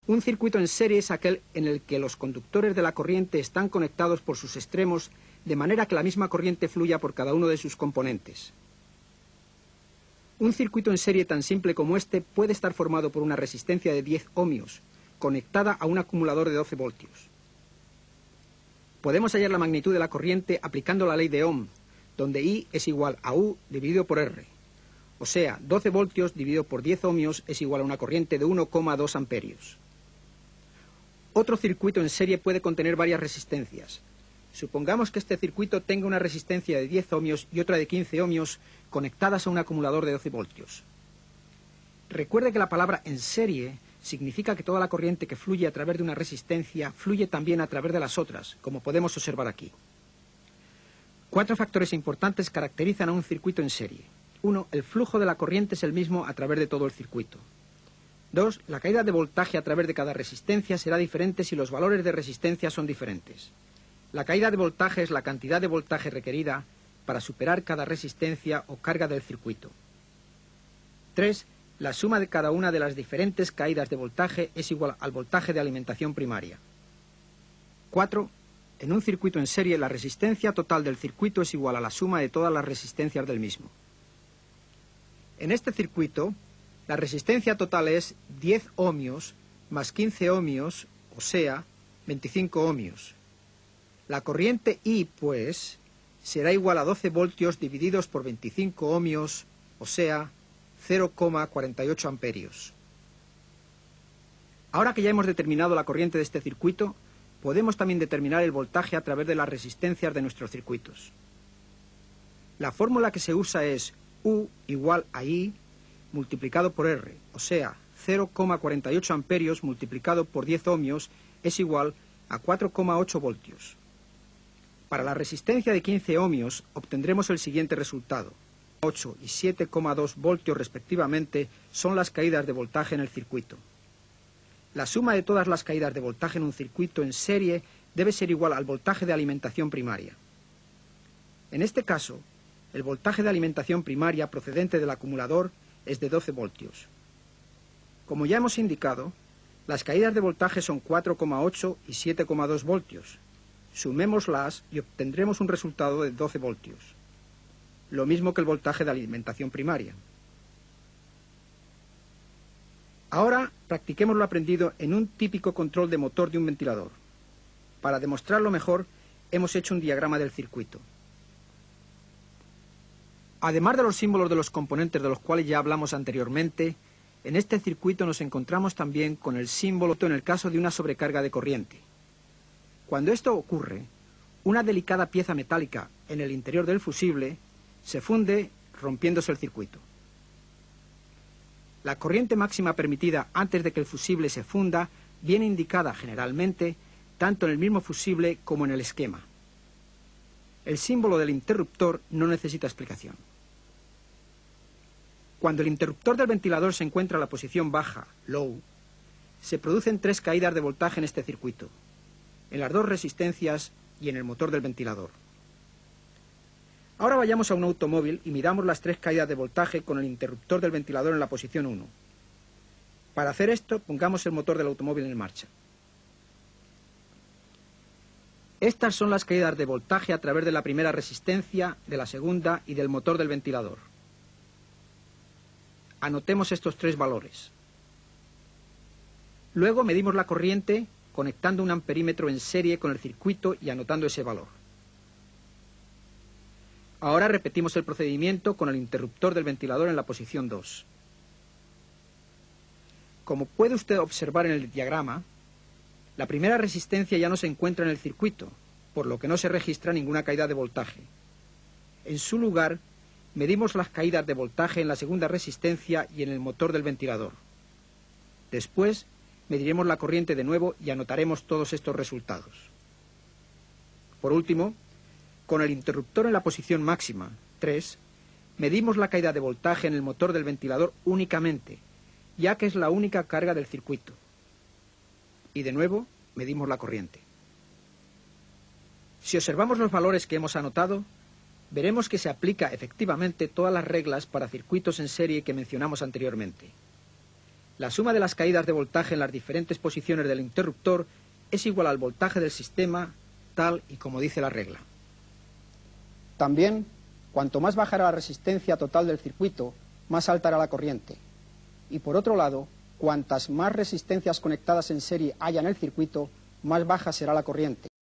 Un circuito en serie es aquel en el que los conductores de la corriente están conectados por sus extremos de manera que la misma corriente fluya por cada uno de sus componentes. Un circuito en serie tan simple como este puede estar formado por una resistencia de 10 ohmios, conectada a un acumulador de 12 voltios. Podemos hallar la magnitud de la corriente aplicando la ley de Ohm, donde I es igual a U dividido por R. O sea, 12 voltios dividido por 10 ohmios es igual a una corriente de 1,2 amperios. Otro circuito en serie puede contener varias resistencias. Supongamos que este circuito tenga una resistencia de 10 ohmios y otra de 15 ohmios conectadas a un acumulador de 12 voltios. Recuerde que la palabra en serie significa que toda la corriente que fluye a través de una resistencia fluye también a través de las otras, como podemos observar aquí. 4 factores importantes caracterizan a un circuito en serie. 1. El flujo de la corriente es el mismo a través de todo el circuito. 2. La caída de voltaje a través de cada resistencia será diferente si los valores de resistencia son diferentes. La caída de voltaje es la cantidad de voltaje requerida para superar cada resistencia o carga del circuito. 3. La suma de cada una de las diferentes caídas de voltaje es igual al voltaje de alimentación primaria. 4. En un circuito en serie, la resistencia total del circuito es igual a la suma de todas las resistencias del mismo. En este circuito, la resistencia total es 10 ohmios más 15 ohmios, o sea, 25 ohmios. La corriente I, pues, será igual a 12 voltios divididos por 25 ohmios, o sea, 0,48 amperios. Ahora que ya hemos determinado la corriente de este circuito, podemos también determinar el voltaje a través de las resistencias de nuestros circuitos. La fórmula que se usa es U igual a I multiplicado por R, o sea, 0,48 amperios multiplicado por 10 ohmios es igual a 4,8 voltios. Para la resistencia de 15 ohmios obtendremos el siguiente resultado. 8 y 7,2 voltios respectivamente son las caídas de voltaje en el circuito. La suma de todas las caídas de voltaje en un circuito en serie debe ser igual al voltaje de alimentación primaria. En este caso, el voltaje de alimentación primaria procedente del acumulador es de 12 voltios. Como ya hemos indicado, las caídas de voltaje son 4,8 y 7,2 voltios. Sumémoslas y obtendremos un resultado de 12 voltios. Lo mismo que el voltaje de alimentación primaria. Ahora practiquemos lo aprendido en un típico control de motor de un ventilador. Para demostrarlo mejor, hemos hecho un diagrama del circuito. Además de los símbolos de los componentes de los cuales ya hablamos anteriormente, en este circuito nos encontramos también con el símbolo en el caso de una sobrecarga de corriente. Cuando esto ocurre, una delicada pieza metálica en el interior del fusible se funde rompiéndose el circuito. La corriente máxima permitida antes de que el fusible se funda viene indicada generalmente tanto en el mismo fusible como en el esquema. El símbolo del interruptor no necesita explicación. Cuando el interruptor del ventilador se encuentra en la posición baja, low, se producen 3 caídas de voltaje en este circuito, en las 2 resistencias y en el motor del ventilador. Ahora vayamos a un automóvil y midamos las 3 caídas de voltaje con el interruptor del ventilador en la posición 1. Para hacer esto, pongamos el motor del automóvil en marcha. Estas son las caídas de voltaje a través de la primera resistencia, de la segunda y del motor del ventilador. Anotemos estos 3 valores. Luego medimos la corriente conectando un amperímetro en serie con el circuito y anotando ese valor. Ahora repetimos el procedimiento con el interruptor del ventilador en la posición 2. Como puede usted observar en el diagrama, la primera resistencia ya no se encuentra en el circuito, por lo que no se registra ninguna caída de voltaje. En su lugar, medimos las caídas de voltaje en la segunda resistencia y en el motor del ventilador. Después, mediremos la corriente de nuevo y anotaremos todos estos resultados. Por último, con el interruptor en la posición máxima, 3, medimos la caída de voltaje en el motor del ventilador únicamente, ya que es la única carga del circuito. Y de nuevo, medimos la corriente. Si observamos los valores que hemos anotado, veremos que se aplica efectivamente todas las reglas para circuitos en serie que mencionamos anteriormente. La suma de las caídas de voltaje en las diferentes posiciones del interruptor es igual al voltaje del sistema, tal y como dice la regla. También, cuanto más baja era la resistencia total del circuito, más alta era la corriente. Y por otro lado, cuantas más resistencias conectadas en serie haya en el circuito, más baja será la corriente.